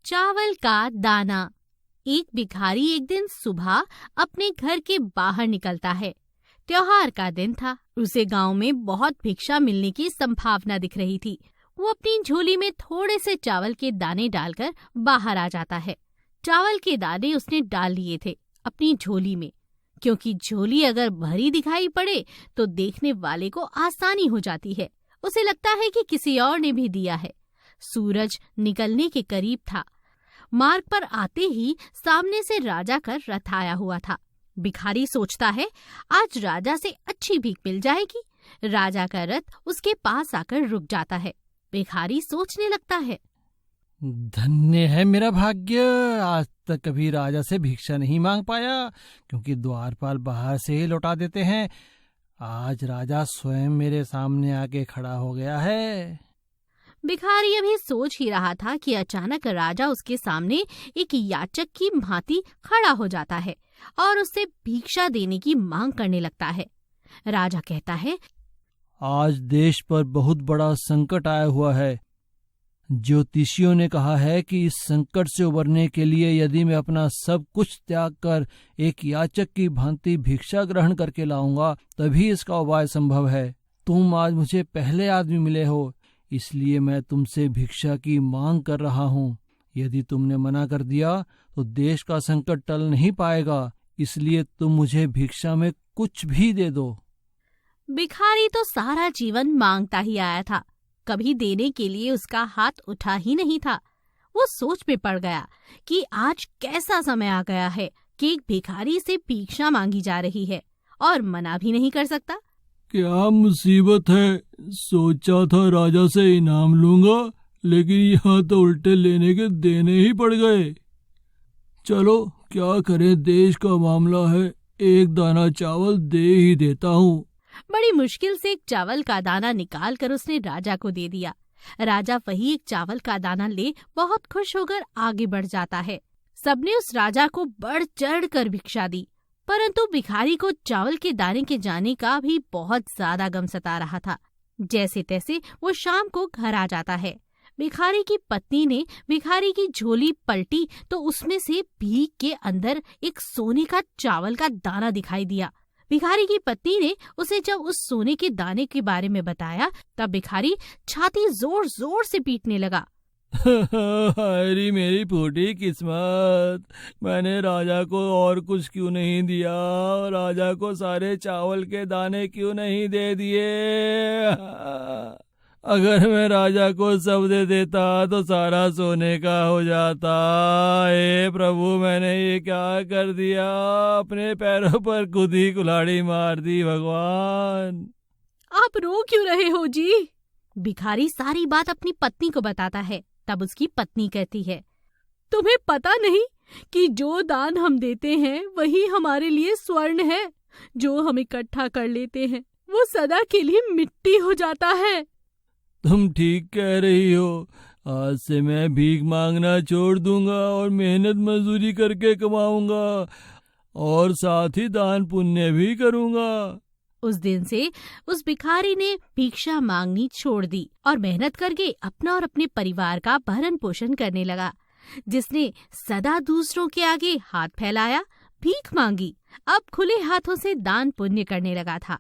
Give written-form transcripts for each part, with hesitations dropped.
चावल का दाना। एक भिखारी एक दिन सुबह अपने घर के बाहर निकलता है। त्योहार का दिन था। उसे गांव में बहुत भिक्षा मिलने की संभावना दिख रही थी। वो अपनी झोली में थोड़े से चावल के दाने डालकर बाहर आ जाता है। चावल के दाने उसने डाल लिए थे अपनी झोली में, क्योंकि झोली अगर भरी दिखाई पड़े तो देखने वाले को आसानी हो जाती है। उसे लगता है कि किसी और ने भी दिया है। सूरज निकलने के करीब था। मार्ग पर आते ही सामने से राजा का रथ आया हुआ था। भिखारी सोचता है आज राजा से अच्छी भीख मिल जाएगी। राजा का रथ उसके पास आकर रुक जाता है। भिखारी सोचने लगता है, धन्य है मेरा भाग्य, आज तक कभी राजा से भिक्षा नहीं मांग पाया, क्योंकि द्वारपाल बाहर से ही लौटा देते हैं। आज राजा स्वयं मेरे सामने आके खड़ा हो गया है। भिखारी अभी सोच ही रहा था कि अचानक राजा उसके सामने एक याचक की भांति खड़ा हो जाता है और उससे भिक्षा देने की मांग करने लगता है। राजा कहता है, आज देश पर बहुत बड़ा संकट आया हुआ है। ज्योतिषियों ने कहा है कि इस संकट से उबरने के लिए यदि मैं अपना सब कुछ त्याग कर एक याचक की भांति भिक्षा ग्रहण करके लाऊंगा तभी इसका उपाय संभव है। तुम आज मुझे पहले आदमी मिले हो, इसलिए मैं तुमसे भिक्षा की मांग कर रहा हूँ। यदि तुमने मना कर दिया तो देश का संकट टल नहीं पाएगा, इसलिए तुम मुझे भिक्षा में कुछ भी दे दो। भिखारी तो सारा जीवन मांगता ही आया था, कभी देने के लिए उसका हाथ उठा ही नहीं था। वो सोच में पड़ गया कि आज कैसा समय आ गया है कि एक भिखारी से भिक्षा मांगी जा रही है और मना भी नहीं कर सकता। क्या मुसीबत है, सोचा था राजा से इनाम लूंगा, लेकिन यहाँ तो उल्टे लेने के देने ही पड़ गए। चलो क्या करें, देश का मामला है, एक दाना चावल दे ही देता हूँ। बड़ी मुश्किल से एक चावल का दाना निकाल कर उसने राजा को दे दिया। राजा वही एक चावल का दाना ले बहुत खुश होकर आगे बढ़ जाता है। सबने उस राजा को बढ़ चढ़ कर भिक्षा दी, परंतु भिखारी को चावल के दाने के जाने का भी बहुत ज्यादा गम सता रहा था। जैसे तैसे वो शाम को घर आ जाता है। भिखारी की पत्नी ने भिखारी की झोली पलटी तो उसमें से भीख के अंदर एक सोने का चावल का दाना दिखाई दिया। भिखारी की पत्नी ने उसे जब उस सोने के दाने के बारे में बताया तब भिखारी छाती जोर जोर से पीटने लगा। हरी मेरी फूटी किस्मत, मैंने राजा को और कुछ क्यों नहीं दिया, राजा को सारे चावल के दाने क्यों नहीं दे दिए। अगर मैं राजा को सब दे देता तो सारा सोने का हो जाता। हे प्रभु, मैंने ये क्या कर दिया, अपने पैरों पर खुद ही कुल्हाड़ी मार दी। भगवान, आप रो क्यों रहे हो जी? भिखारी सारी बात अपनी पत्नी को बताता है। तब उसकी पत्नी कहती है, तुम्हें पता नहीं कि जो दान हम देते हैं वही हमारे लिए स्वर्ण है। जो हम इकट्ठा कर लेते हैं वो सदा के लिए मिट्टी हो जाता है। तुम ठीक कह रही हो, आज से मैं भीख मांगना छोड़ दूंगा और मेहनत मजदूरी करके कमाऊंगा और साथ ही दान पुण्य भी करूंगा। उस दिन से उस भिखारी ने भिक्षा मांगनी छोड़ दी और मेहनत करके अपना और अपने परिवार का भरण पोषण करने लगा। जिसने सदा दूसरों के आगे हाथ फैलाया, भीख मांगी, अब खुले हाथों से दान पुण्य करने लगा था।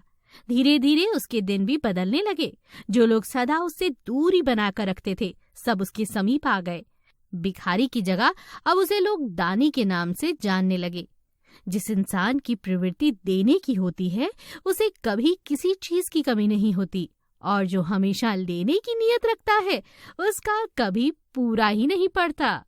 धीरे धीरे उसके दिन भी बदलने लगे। जो लोग सदा उससे दूरी बनाकर रखते थे सब उसके समीप आ गए। भिखारी की जगह अब उसे लोग दानी के नाम से जानने लगे। जिस इंसान की प्रवृत्ति देने की होती है उसे कभी किसी चीज की कमी नहीं होती, और जो हमेशा लेने की नीयत रखता है उसका कभी पूरा ही नहीं पड़ता।